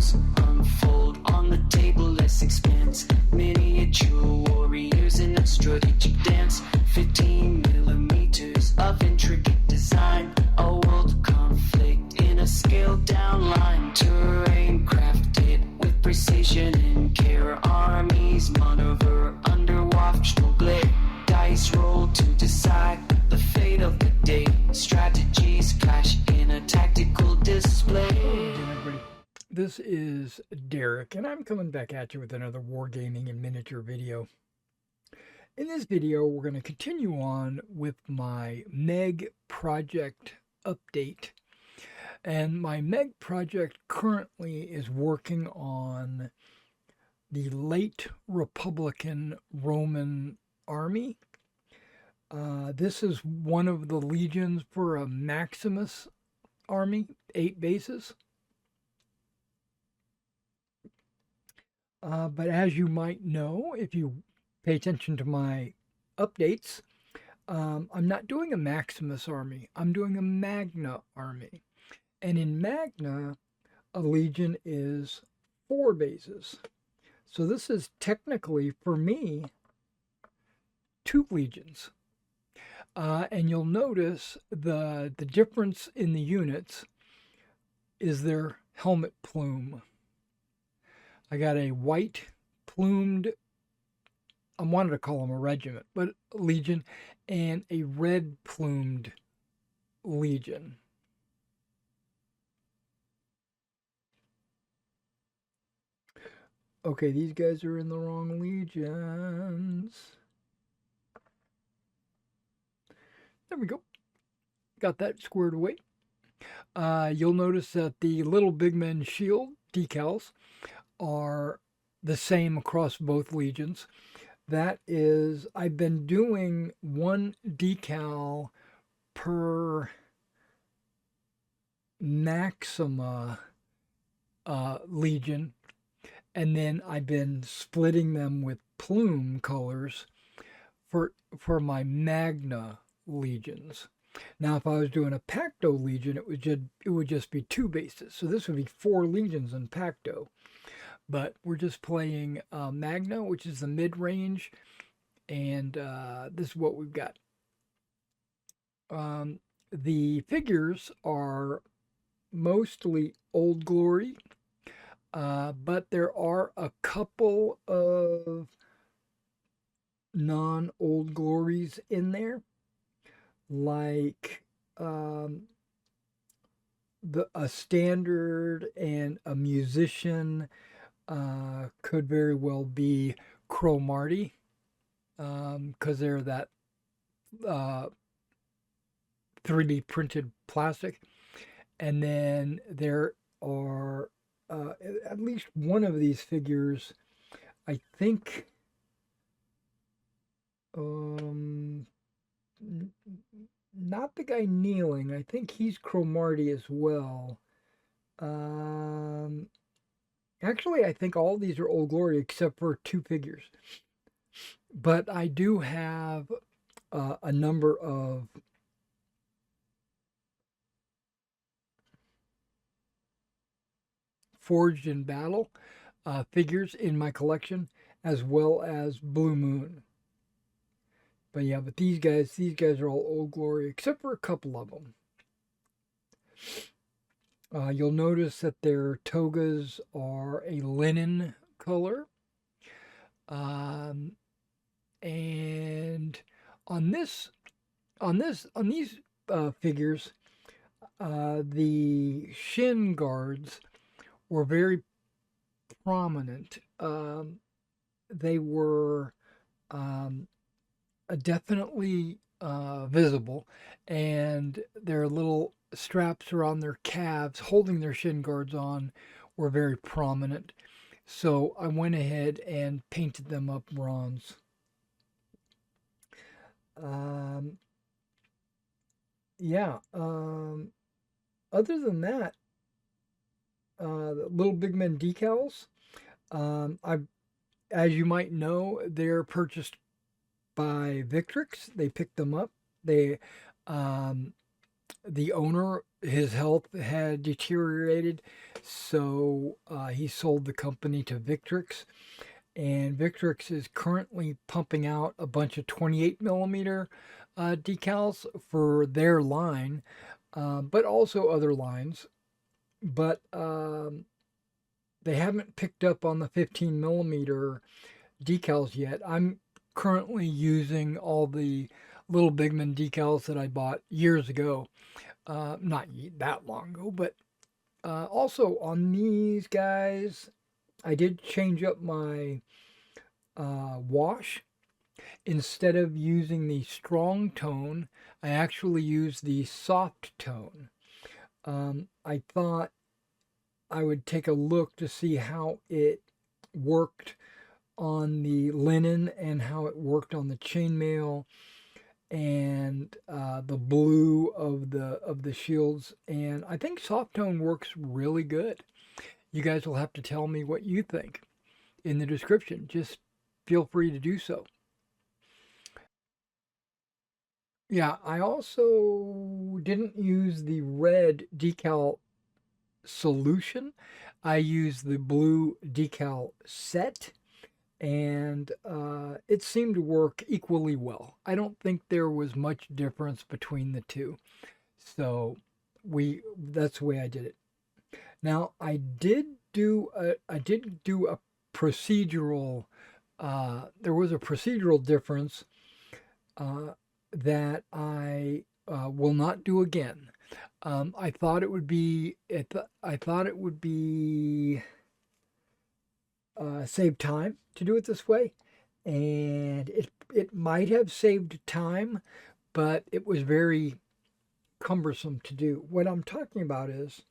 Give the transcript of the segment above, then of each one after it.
battles unfold on the tableless expanse. Miniature warriors in a strategic dance. 15 millimeters of intricate design. A world conflict in a scaled down line. Terrain crafted with precision and care. Armies maneuver under watchful glare. Dice roll to decide the fate of the day. Strategies clash in a tactical display. Hey everybody, this is Derek, and I'm coming back at you with another wargaming and miniature video. In this video, we're going to continue on with my Meg project update. And my Meg project currently is working on the late Republican Roman army. This is one of the legions for a Maximus army, 8 bases. But as you might know, if you pay attention to my updates, I'm not doing a Maximus army. I'm doing a Magna army. And in Magna, a legion is 4 bases. So this is technically, for me, 2 legions. And you'll notice the difference in the units is their helmet plume. I got a white plumed, I wanted to call them a regiment, but legion, and a red plumed legion. Okay, these guys are in the wrong legions. There we go. Got that squared away. You'll notice that the little big men shield decals are the same across both legions. That is, I've been doing 1 decal per Maxima legion, and then I've been splitting them with plume colors for my Magna legions. Now, if I was doing a Pacto legion, it would just be 2 bases. So this would be 4 legions in Pacto. But we're just playing Magna, which is the mid-range, and this is what we've got. The figures are mostly Old Glory, but there are a couple of non-Old Glories in there, like a standard and a musician. Could very well be Cromartie, because they're that 3D printed plastic. And then there are at least one of these figures, I think, not the guy kneeling. I think he's Cromartie as well. Actually, I think all these are Old Glory except for 2 figures. But I do have a number of Forged in Battle figures in my collection, as well as Blue Moon. But yeah, but these guys are all Old Glory except for a couple of them. You'll notice that their togas are a linen color. And on these figures, the shin guards were very prominent. They were definitely visible, and their little straps around their calves holding their shin guards on were very prominent. So I went ahead and painted them up bronze. Other than that, the little big men decals, as you might know, they're purchased by Victrix. They picked them up. They the owner, his health had deteriorated, so he sold the company to Victrix, and Victrix is currently pumping out a bunch of 28 millimeter decals for their line, but also other lines. But they haven't picked up on the 15 millimeter decals yet. I'm currently using all the little Bigman decals that I bought years ago. Not that long ago, but also on these guys, I did change up my wash. Instead of using the strong tone, I actually used the soft tone. I thought I would take a look to see how it worked on the linen and how it worked on the chainmail and the blue of the shields. And I think soft tone works really good. You guys will have to tell me what you think in the description. Just feel free to do so. Yeah, I also didn't use the red decal solution. I used the blue decal set, and it seemed to work equally well. I don't think there was much difference between the two. So that's the way I did it. Now I did do a procedural there was a procedural difference uh, that I will not do again. I thought it would be I thought it would be save time to do it this way, and it might have saved time, but it was very cumbersome to do. What I'm talking about is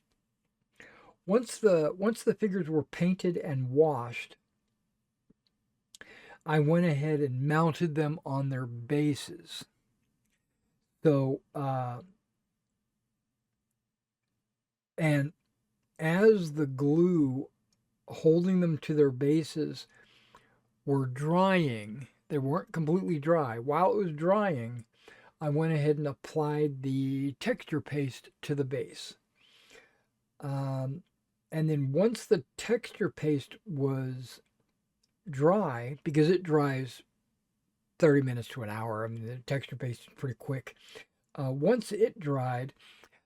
once the figures were painted and washed, I went ahead and mounted them on their bases. So and as the glue holding them to their bases were drying, they weren't completely dry. While it was drying, I went ahead and applied the texture paste to the base. Um, and then once the texture paste was dry, because it dries 30 minutes to an hour, I mean, the texture paste is pretty quick. Once it dried,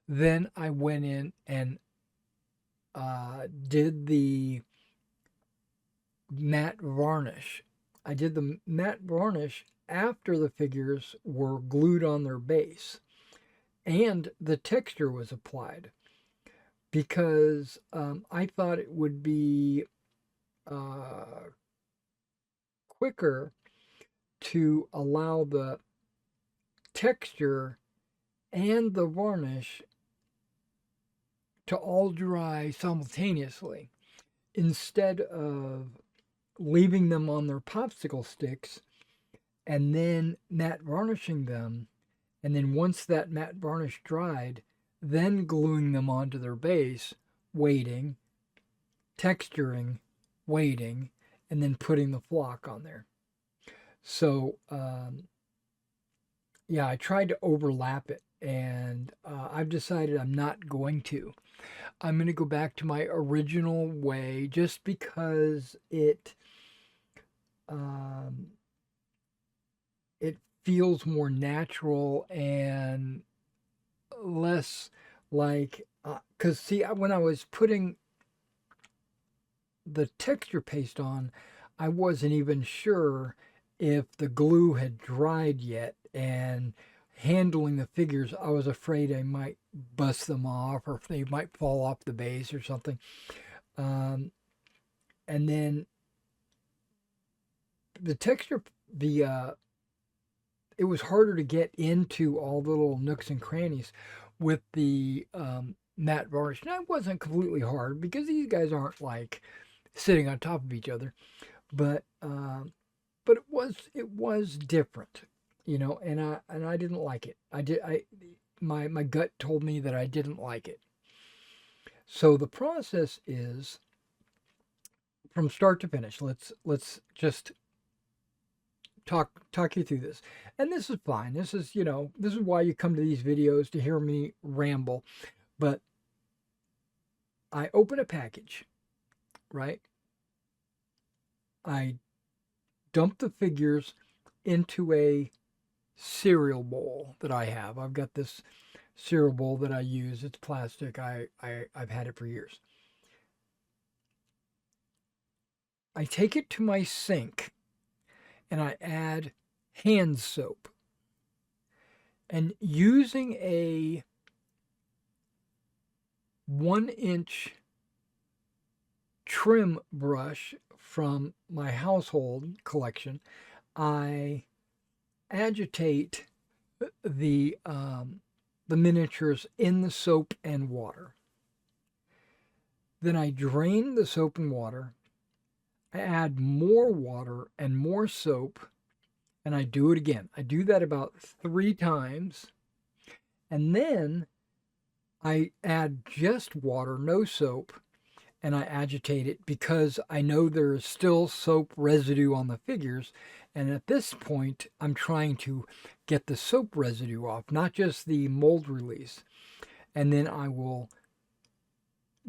then I went in and did the matte varnish. I did the matte varnish after the figures were glued on their base and the texture was applied because I thought it would be uh, quicker to allow the texture and the varnish to all dry simultaneously instead of leaving them on their popsicle sticks and then matte varnishing them. And then once that matte varnish dried, then gluing them onto their base, waiting, texturing, waiting, and then putting the flock on there. So, yeah, I tried to overlap it, and I've decided I'm not going to. I'm going to go back to my original way just because um, it feels more natural and less like because see when I was putting the texture paste on, I wasn't even sure if the glue had dried yet, and handling the figures, I was afraid I might bust them off or if they might fall off the base or something. Um, and then the texture, the it was harder to get into all the little nooks and crannies with the matte varnish. Now it wasn't completely hard because these guys aren't like sitting on top of each other, but it was different, you know, and I didn't like it. My gut told me that I didn't like it. So the process is from start to finish. Let's just talk you through this. And this is fine. This is, this is why you come to these videos, to hear me ramble. But I open a package, right? I dump the figures into a cereal bowl that I have. I've got this cereal bowl that I use. It's plastic. I've had it for years. I take it to my sink and I add hand soap. And using a 1-inch trim brush from my household collection, I agitate the miniatures in the soap and water. Then I drain the soap and water. I add more water and more soap, and I do it again. I do that about 3 times, and then I add just water, no soap, and I agitate it because I know there is still soap residue on the figures. And at this point, I'm trying to get the soap residue off, not just the mold release. And then I will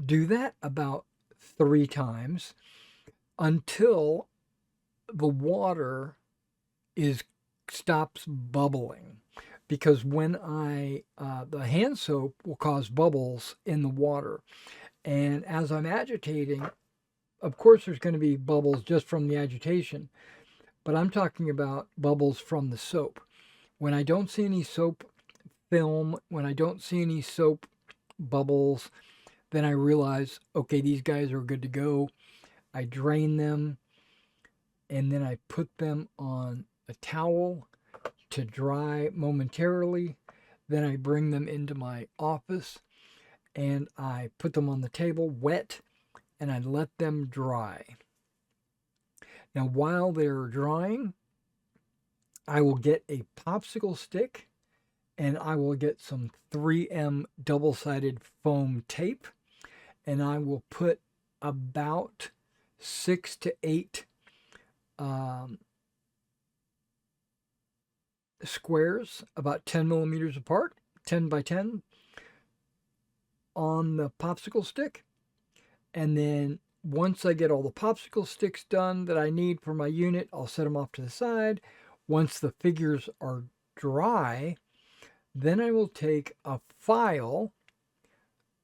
do that about 3 times until the water stops bubbling. Because when the hand soap will cause bubbles in the water. And as I'm agitating, of course, there's going to be bubbles just from the agitation, but I'm talking about bubbles from the soap. When I don't see any soap film, when I don't see any soap bubbles, then I realize, okay, these guys are good to go. I drain them, and then I put them on a towel to dry momentarily. Then I bring them into my office and I put them on the table wet and I let them dry. Now, while they're drying, I will get a popsicle stick and I will get some 3M double-sided foam tape, and I will put about 6 to 8 squares, about 10 millimeters apart, 10 by 10, on the popsicle stick. And then once I get all the popsicle sticks done that I need for my unit, I'll set them off to the side. Once the figures are dry, then I will take a file,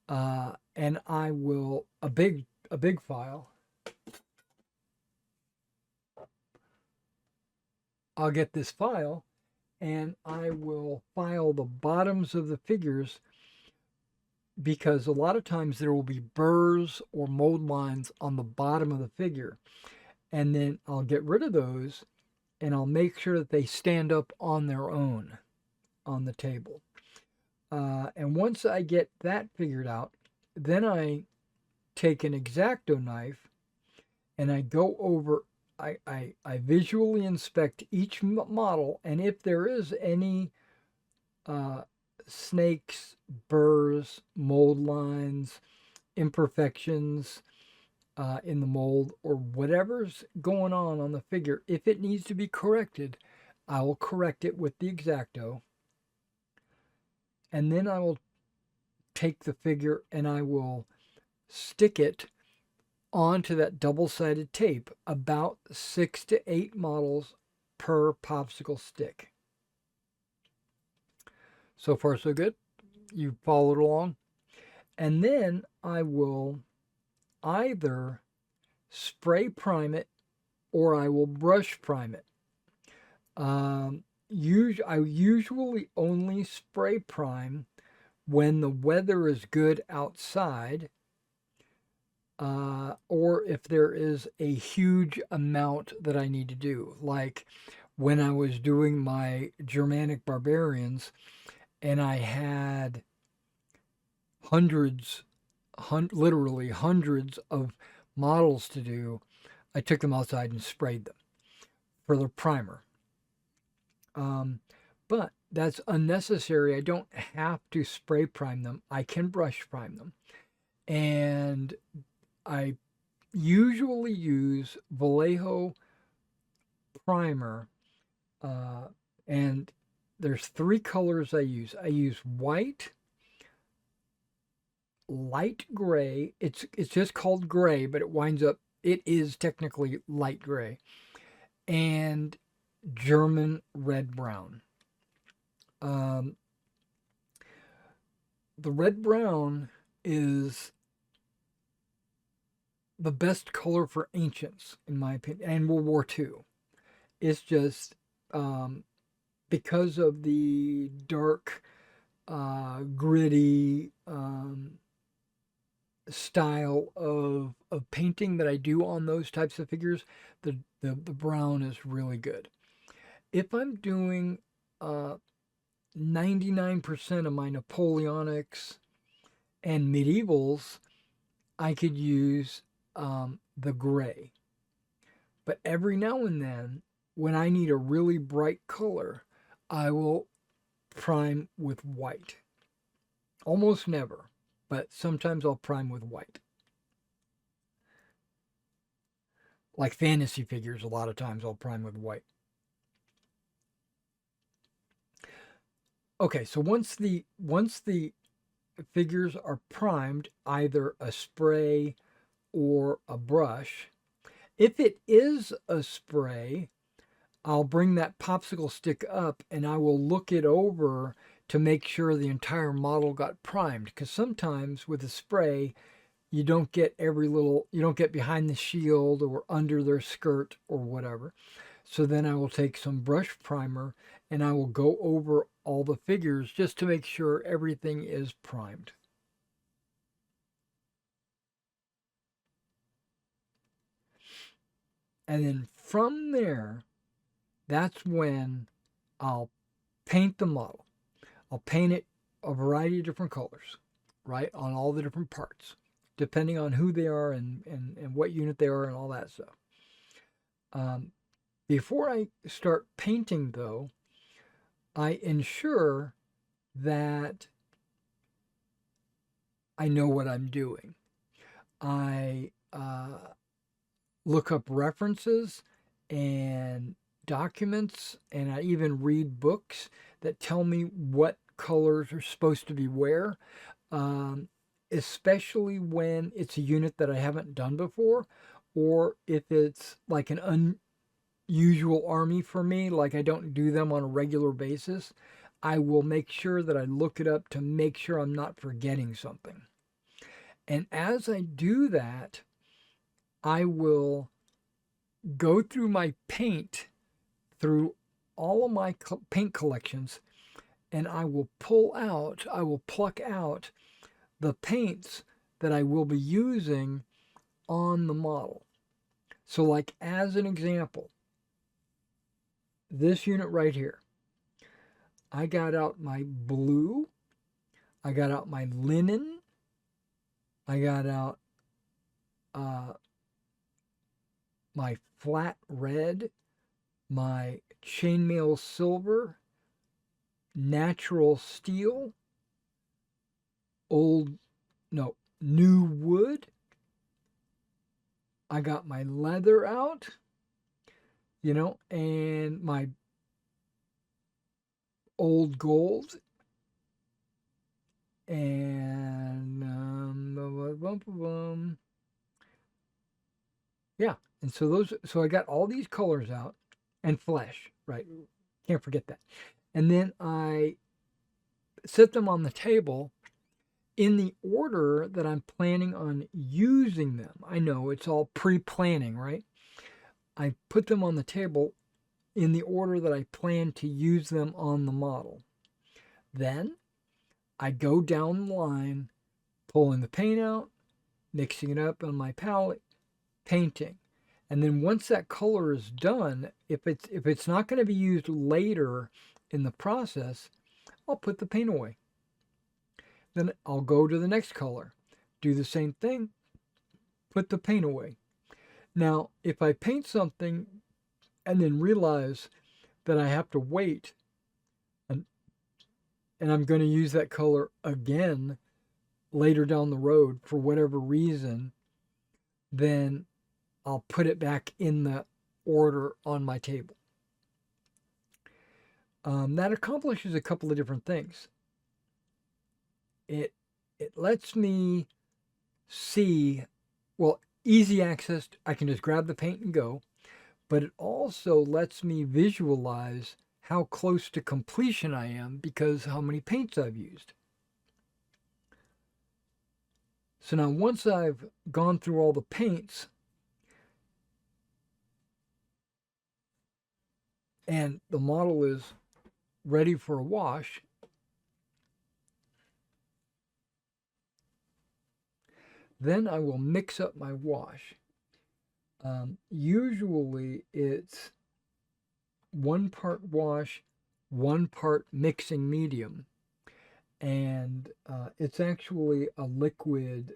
and I will, a big file. I'll get this file and I will file the bottoms of the figures, because a lot of times there will be burrs or mold lines on the bottom of the figure. And then I'll get rid of those and I'll make sure that they stand up on their own on the table. And once I get that figured out, then I take an X-Acto knife and I go over, I visually inspect each model, and if there is any snakes, burrs, mold lines, imperfections in the mold, or whatever's going on the figure, if it needs to be corrected, I will correct it with the X-Acto. And then I will take the figure and I will stick it onto that double-sided tape, about 6 to 8 models per popsicle stick. So far, so good. You followed along. And then I will either spray prime it or I will brush prime it. I usually only spray prime when the weather is good outside, or if there is a huge amount that I need to do. Like when I was doing my Germanic barbarians and I had literally hundreds of models to do, I took them outside and sprayed them for the primer. But that's unnecessary. I don't have to spray prime them. I can brush prime them. And I usually use Vallejo primer And there's three colors I use. I use white, light gray. It's just called gray, but it is technically light gray, and German red brown. Um, the red brown is the best color for ancients, in my opinion, and World War II. It's just because of the dark, gritty style of painting that I do on those types of figures. The brown is really good. If I'm doing 99% of my Napoleonics and medievals, I could use the gray. But every now and then, when I need a really bright color, I will prime with white. Almost never, but sometimes I'll prime with white. Like fantasy figures, a lot of times I'll prime with white. Okay, so once the figures are primed, either a spray or a brush. If it is a spray, I'll bring that popsicle stick up and I will look it over to make sure the entire model got primed. Because sometimes with a spray, you don't get you don't get behind the shield or under their skirt or whatever. So then I will take some brush primer and I will go over all the figures just to make sure everything is primed. And then from there, that's when I'll paint the model. I'll paint it a variety of different colors, right, on all the different parts, depending on who they are and what unit they are and all that stuff. Before I start painting, though, I ensure that I know what I'm doing. I look up references and documents, and I even read books that tell me what colors are supposed to be where, especially when it's a unit that I haven't done before, or if it's like an unusual army for me, like I don't do them on a regular basis. I will make sure that I look it up to make sure I'm not forgetting something. And as I do that, I will go through my paint, through all of my paint collections, and I will pluck out the paints that I will be using on the model. So, like, as an example, this unit right here, I got out my blue, I got out my linen, I got out my flat red, my chainmail silver, natural steel, new wood. I got my leather out, and my old gold, and yeah. And so I got all these colors out, and flesh, right? Can't forget that. And then I set them on the table in the order that I'm planning on using them. I know it's all pre-planning, right? I put them on the table in the order that I plan to use them on the model. Then I go down the line, pulling the paint out, mixing it up on my palette, painting. And then once that color is done, if it's not going to be used later in the process, I'll put the paint away. Then I'll go to the next color, do the same thing, put the paint away. Now, if I paint something and then realize that I have to wait and I'm going to use that color again later down the road for whatever reason, then I'll put it back in the order on my table. That accomplishes a couple of different things. It lets me see, well, easy access. I can just grab the paint and go, but it also lets me visualize how close to completion I am because how many paints I've used. So now once I've gone through all the paints and the model is ready for a wash, then I will mix up my wash. Usually it's 1 part wash, 1 part mixing medium. And it's actually a liquid.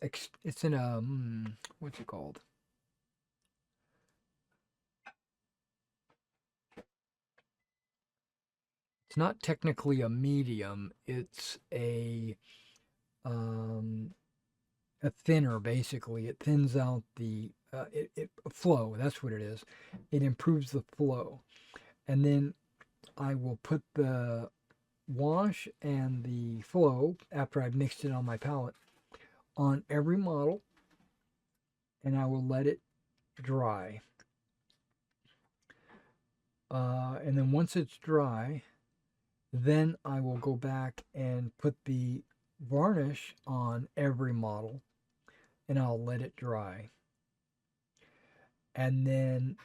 It's in a, what's it called? It's not technically a medium. It's a thinner, basically. It thins out the flow. That's what it is. It improves the flow. And then I will put the wash and the flow, after I've mixed it on my palette, on every model, and I will let it dry. And then once it's dry, then I will go back and put the varnish on every model, and I'll let it dry. And then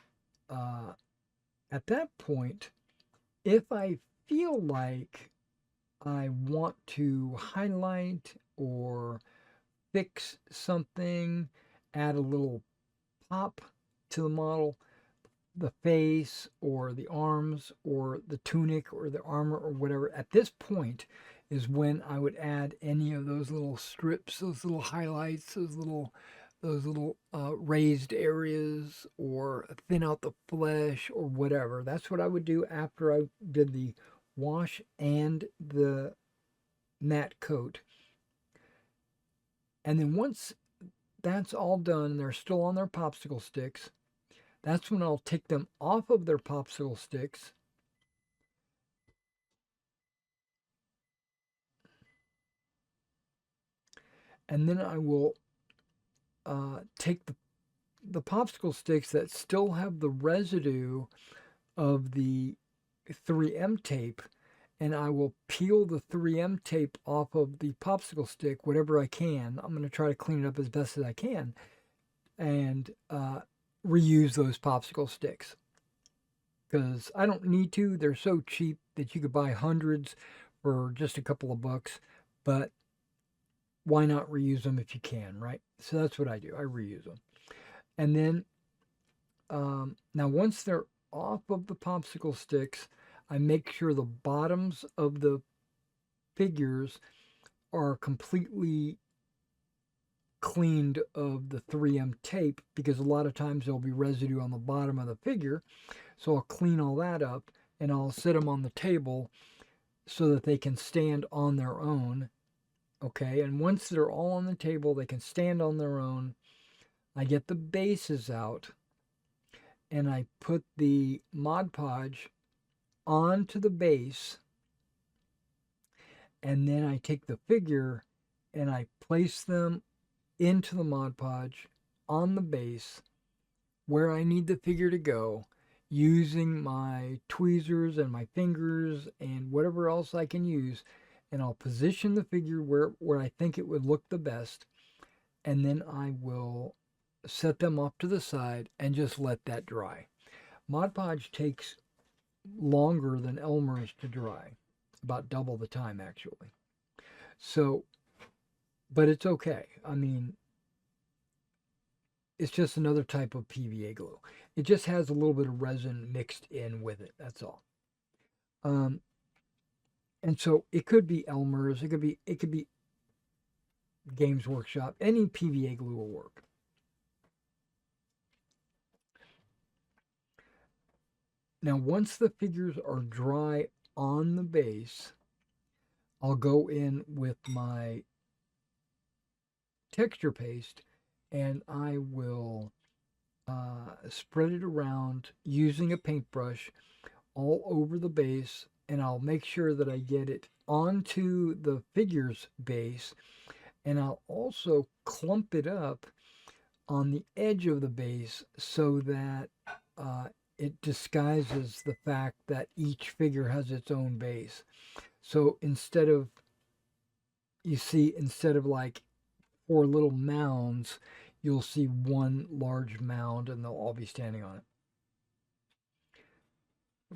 at that point, if I feel like I want to highlight or fix something, add a little pop to the model, the face or the arms or the tunic or the armor or whatever, at this point is when I would add any of those little strips, those little highlights, those little raised areas, or thin out the flesh or whatever. That's what I would do after I did the wash and the matte coat. And then once that's all done and they're still on their popsicle sticks, that's when I'll take them off of their popsicle sticks and then I will take the popsicle sticks that still have the residue of the 3M tape, and I will peel the 3M tape off of the popsicle stick, whatever I can. I'm going to try to clean it up as best as I can and reuse those popsicle sticks. Because I don't need to. They're so cheap that you could buy hundreds for just a couple of bucks. But why not reuse them if you can, right? So that's what I do. I reuse them. And then now once they're off of the popsicle sticks, I make sure the bottoms of the figures are completely cleaned of the 3M tape, because a lot of times there'll be residue on the bottom of the figure. So I'll clean all that up and I'll sit them on the table so that they can stand on their own. Okay, and once they're all on the table, they can stand on their own. I get the bases out and I put the Mod Podge onto the base, and then I take the figure and I place them into the Mod Podge on the base where I need the figure to go, using my tweezers and my fingers and whatever else I can use, and I'll position the figure where I think it would look the best, and then I will set them off to the side and just let that dry. Mod Podge takes longer than Elmer's to dry, about double the time actually. So, but it's okay. I mean, it's just another type of PVA glue. It just has a little bit of resin mixed in with it. That's all. And so it could be Elmer's. It could be Games Workshop. Any PVA glue will work. Now, once the figures are dry on the base, I'll go in with my texture paste and I will spread it around using a paintbrush all over the base, and I'll make sure that I get it onto the figure's base, and I'll also clump it up on the edge of the base so that uh, it disguises the fact that each figure has its own base. So instead of like four little mounds, you'll see one large mound and they'll all be standing on it.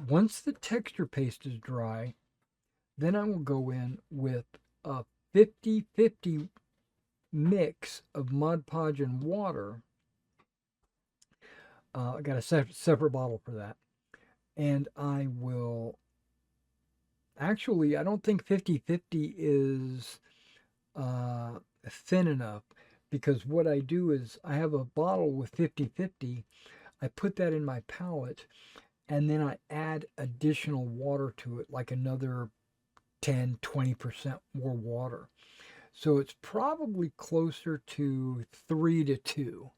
Once the texture paste is dry, then I will go in with a 50-50 mix of Mod Podge and water. I got a separate bottle for that. And I will actually, I don't think 50-50 is thin enough, because what I do is I have a bottle with 50-50. I put that in my palette, and then I add additional water to it, like another 10-20% more water. So it's probably closer to 3 to 2.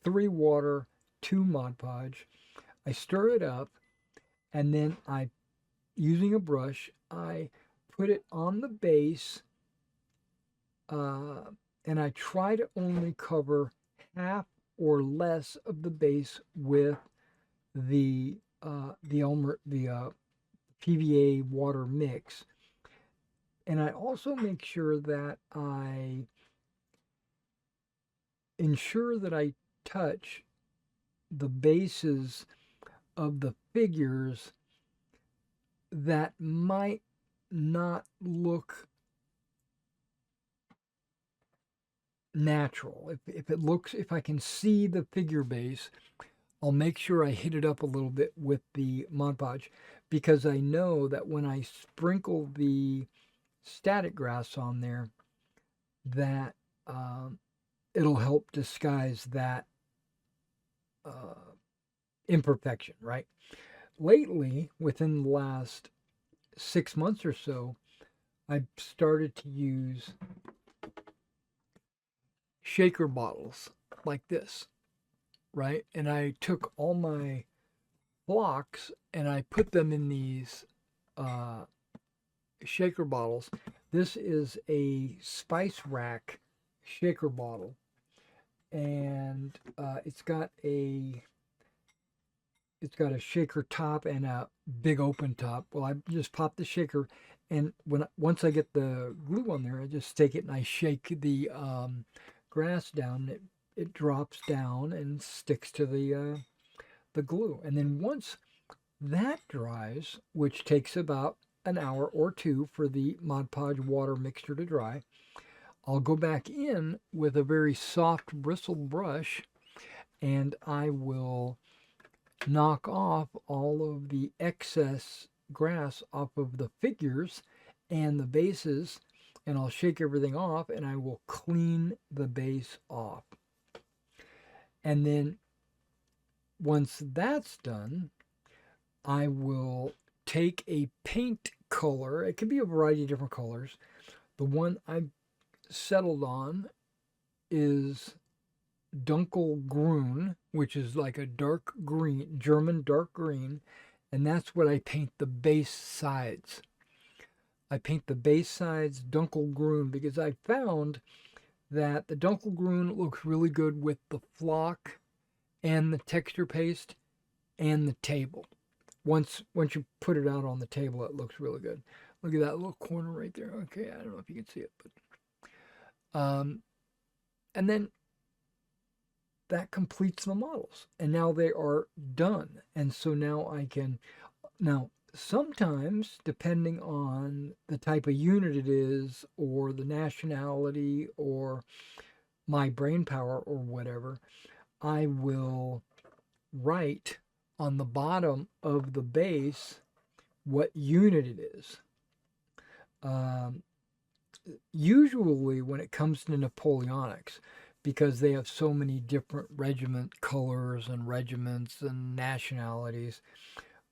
3 water, 2 Mod Podge. I stir it up, and then using a brush, I put it on the base, and I try to only cover half or less of the base with the PVA water mix. And I also make sure that I ensure that I touch the bases of the figures that might not look natural. If I can see the figure base, I'll make sure I hit it up a little bit with the Mod Podge, because I know that when I sprinkle the static grass on there, that it'll help disguise that imperfection, right? Lately, within the last 6 months or so, I've started to use shaker bottles like this, right? And I took all my blocks and I put them in these shaker bottles. This is a spice rack shaker bottle, and it's got a shaker top and a big open top. Well, I just pop the shaker, and once I get the glue on there, I just take it and I shake the grass down. It drops down and sticks to the glue. And then once that dries, which takes about an hour or two for the Mod Podge water mixture to dry, I'll go back in with a very soft bristle brush, and I will knock off all of the excess grass off of the figures and the bases, and I'll shake everything off, and I will clean the base off. And then once that's done, I will take a paint color. It can be a variety of different colors. The one I've settled on is Dunkelgrün, which is like a dark green, German dark green, and that's what I paint the base sides. I paint the base sides Dunkelgrün because I found that the Dunkelgrün looks really good with the flock and the texture paste and the table. Once you put it out on the table, it looks really good. Look at that little corner right there. Okay, I don't know if you can see it, but and then that completes the models, and now they are done. And so now sometimes, depending on the type of unit it is, or the nationality, or my brain power, or whatever, I will write on the bottom of the base what unit it is. Usually when it comes to Napoleonics, because they have so many different regiment colors and regiments and nationalities,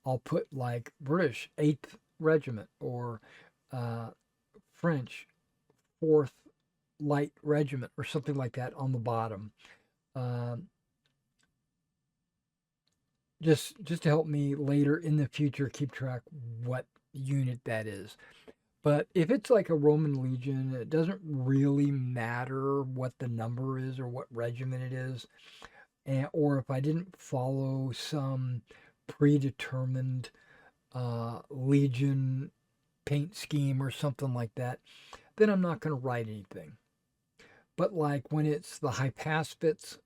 I'll put like British 8th Regiment, or French 4th Light Regiment, or something like that on the bottom. just to help me later in the future keep track what unit that is. But if it's like a Roman legion, it doesn't really matter what the number is or what regiment it is, or if I didn't follow some predetermined legion paint scheme or something like that, then I'm not going to write anything. But like when it's the high pass fits,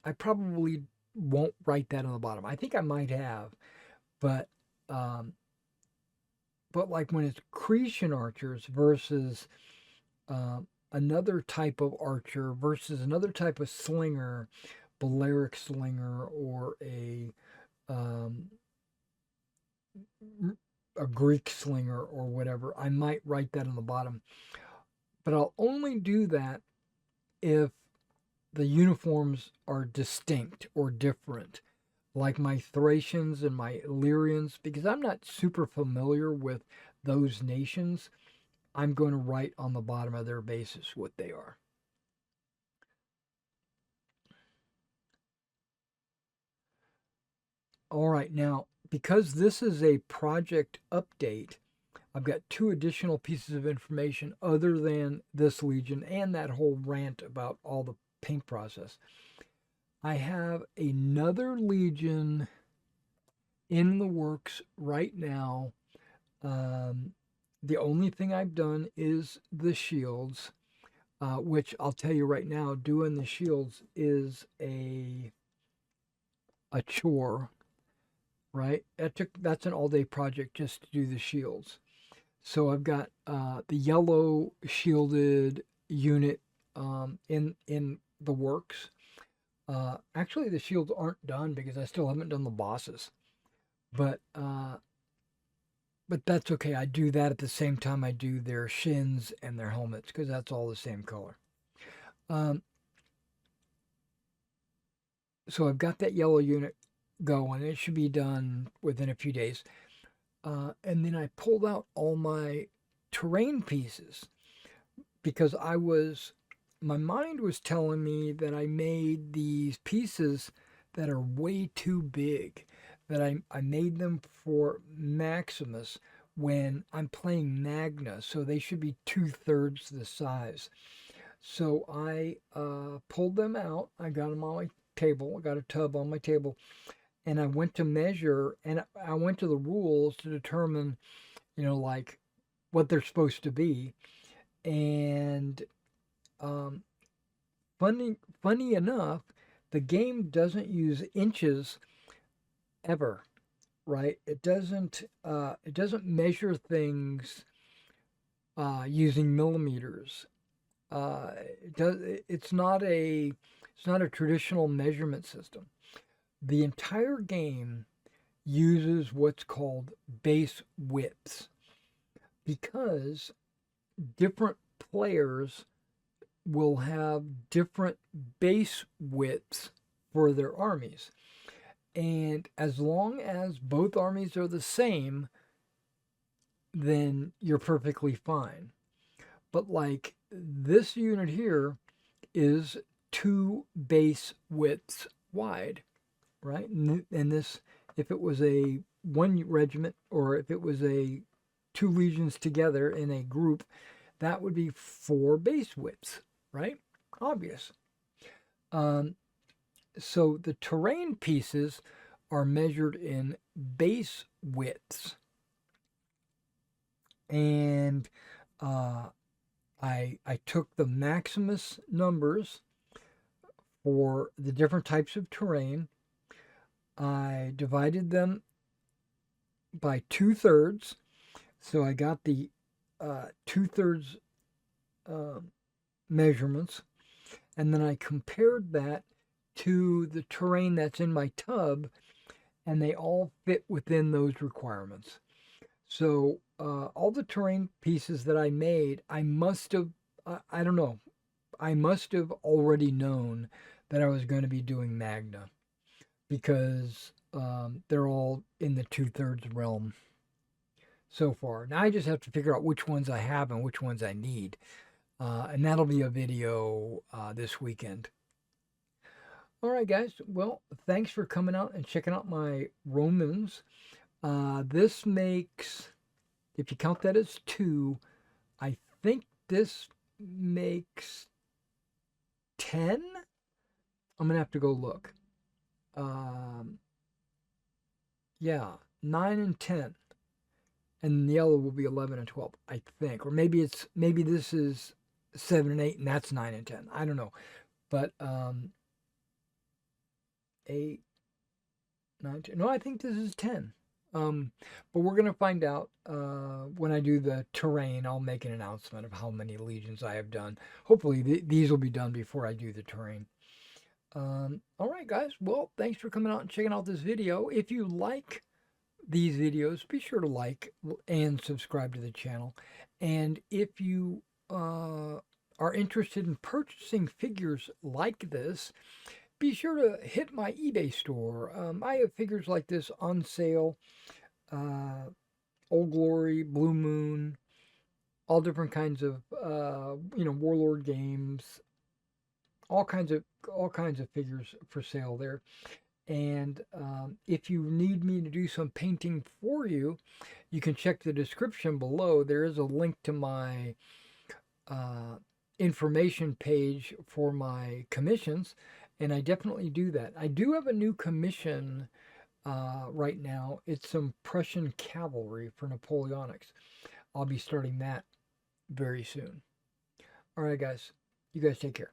I probably won't write that on the bottom. I think I might have, but um, like when it's Cretan archers versus another type of archer versus another type of slinger, Balearic slinger, or um, a Greek slinger or whatever, I might write that on the bottom. But I'll only do that if the uniforms are distinct or different, like my Thracians and my Illyrians, because I'm not super familiar with those nations. I'm going to write on the bottom of their bases what they are. All right, now, because this is a project update, I've got two additional pieces of information other than this Legion and that whole rant about all the paint process. I have another Legion in the works right now. The only thing I've done is the shields, which I'll tell you right now, doing the shields is a chore, right? That's an all-day project just to do the shields. So I've got the yellow shielded unit in the works. Actually, the shields aren't done because I still haven't done the bosses, but that's okay. I do that at the same time I do their shins and their helmets because that's all the same color. So I've got that yellow unit going. It should be done within a few days. And then I pulled out all my terrain pieces because my mind was telling me that I made these pieces that are way too big, that I made them for Maximus when I'm playing Magna, so they should be 2/3 the size. So I pulled them out. I got them on my table. I got a tub on my table, and I went to measure, and I went to the rules to determine, like what they're supposed to be. And funny enough, the game doesn't use inches ever, right? It doesn't measure things using millimeters. It's not a traditional measurement system. The entire game uses what's called base widths because different players will have different base widths for their armies. And as long as both armies are the same, then you're perfectly fine. But like this unit here is 2 base widths wide, right? And this, if it was a one regiment or if it was a 2 legions together in a group, that would be 4 base widths, right? Obvious. So the terrain pieces are measured in base widths. And I took the Maximus numbers for the different types of terrain. I divided them by 2/3. So I got the 2/3 measurements. And then I compared that to the terrain that's in my tub, and they all fit within those requirements. So all the terrain pieces that I made, I must have, I don't know, I must have already known that I was going to be doing Magna because they're all in the 2/3 realm so far. Now I just have to figure out which ones I have and which ones I need. And that'll be a video this weekend. All right, guys. Well, thanks for coming out and checking out my Romans. This makes, if you count that as two, I think this makes 10. I'm going to have to go look. Um, yeah, 9 and 10. And the yellow will be 11 and 12, I think. Or maybe this is 7 and 8 and that's 9 and 10. I don't know. But 8, 9, 10. No, I think this is 10. But we're going to find out when I do the terrain. I'll make an announcement of how many legions I have done. Hopefully these will be done before I do the terrain. All right, guys. Well, thanks for coming out and checking out this video. If you like these videos, be sure to like and subscribe to the channel. And if you are interested in purchasing figures like this, be sure to hit my eBay store. I have figures like this on sale. Old Glory, Blue Moon, all different kinds of Warlord games, all kinds of figures for sale there. And if you need me to do some painting for you, you can check the description below. There is a link to my information page for my commissions, and I definitely do that. I do have a new commission right now. It's some Prussian cavalry for Napoleonics. I'll be starting that very soon. All right, guys. You guys take care.